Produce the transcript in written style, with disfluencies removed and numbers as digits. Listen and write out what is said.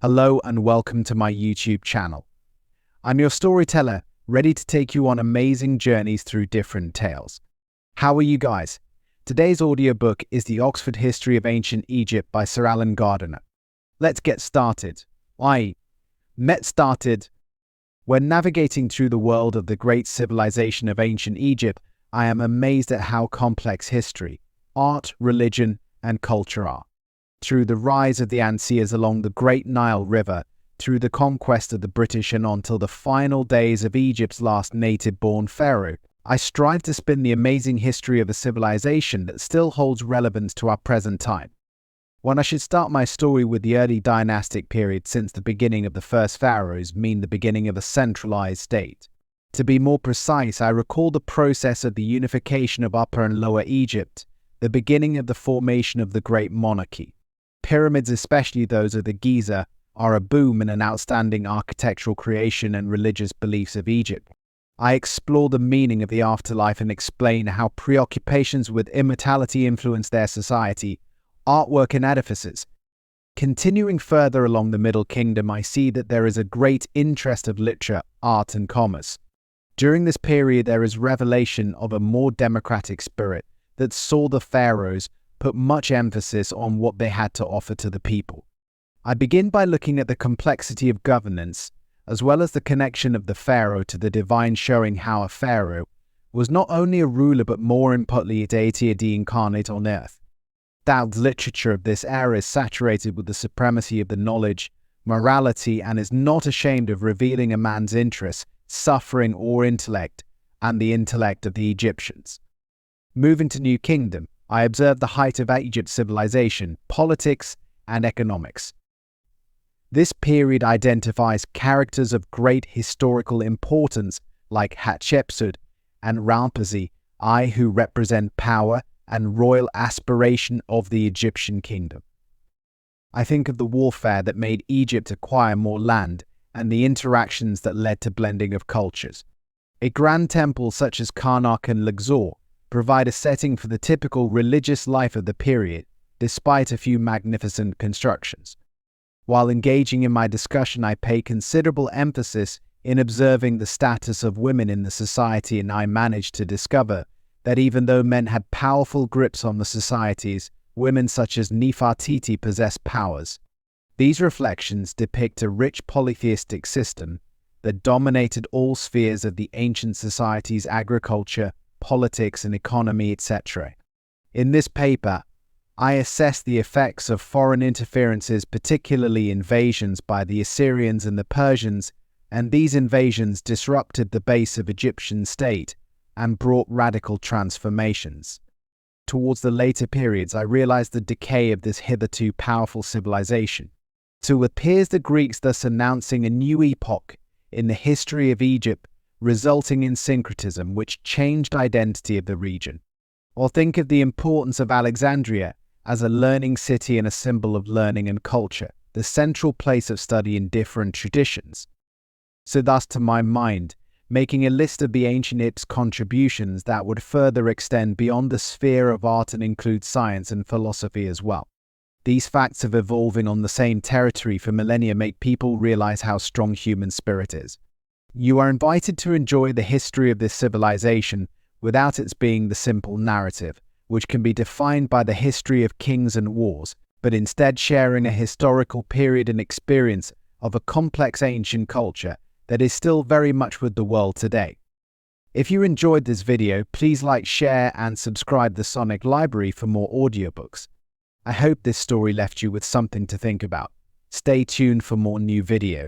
Hello and welcome to my YouTube channel. I'm your storyteller, ready to take you on amazing journeys through different tales. How are you guys? Today's audiobook is The Oxford History of Ancient Egypt by Sir Alan Gardiner. Let's get started. When navigating through the world of the great civilization of ancient Egypt, I am amazed at how complex history, art, religion, and culture are. Through the rise of the Anseers along the Great Nile River, through the conquest of the British and until the final days of Egypt's last native-born pharaoh, I strive to spin the amazing history of a civilization that still holds relevance to our present time. When I should start my story with the early dynastic period, since the beginning of the first pharaohs mean the beginning of a centralized state. To be more precise, I recall the process of the unification of Upper and Lower Egypt, the beginning of the formation of the great monarchy. Pyramids, especially those of the Giza, are a boom and an outstanding architectural creation and religious beliefs of Egypt. I explore the meaning of the afterlife and explain how preoccupations with immortality influence their society, artwork and edifices. Continuing further along the Middle Kingdom, I see that there is a great interest of literature, art and commerce. During this period, there is revelation of a more democratic spirit that saw the pharaohs put much emphasis on what they had to offer to the people. I begin by looking at the complexity of governance, as well as the connection of the pharaoh to the divine, showing how a pharaoh was not only a ruler but more importantly a deity incarnate on earth. Dowd's literature of this era is saturated with the supremacy of the knowledge, morality, and is not ashamed of revealing a man's interests, suffering or intellect, and the intellect of the Egyptians. Moving to New Kingdom, I observe the height of Egypt's civilization, politics, and economics. This period identifies characters of great historical importance like Hatshepsut and Ramesses I, who represent power and royal aspiration of the Egyptian kingdom. I think of the warfare that made Egypt acquire more land and the interactions that led to blending of cultures. A grand temple such as Karnak and Luxor provide a setting for the typical religious life of the period, despite a few magnificent constructions. While engaging in my discussion, I pay considerable emphasis in observing the status of women in the society, and I managed to discover that even though men had powerful grips on the societies, women such as Nefertiti possessed powers. These reflections depict a rich polytheistic system that dominated all spheres of the ancient society's agriculture, politics and economy, etc. In this paper, I assess the effects of foreign interferences, particularly invasions by the Assyrians and the Persians, and these invasions disrupted the base of Egyptian state and brought radical transformations. Towards the later periods, I realized the decay of this hitherto powerful civilization. So it appears the Greeks thus announcing a new epoch in the history of Egypt, resulting in syncretism which changed identity of the region. Or think of the importance of Alexandria as a learning city and a symbol of learning and culture, the central place of study in different traditions. So thus, to my mind, making a list of the ancient Egypt's contributions that would further extend beyond the sphere of art and include science and philosophy as well. These facts of evolving on the same territory for millennia make people realize how strong human spirit is. You are invited to enjoy the history of this civilization without its being the simple narrative, which can be defined by the history of kings and wars, but instead sharing a historical period and experience of a complex ancient culture that is still very much with the world today. If you enjoyed this video, please like, share, and subscribe the Sonic Library for more audiobooks. I hope this story left you with something to think about. Stay tuned for more new videos.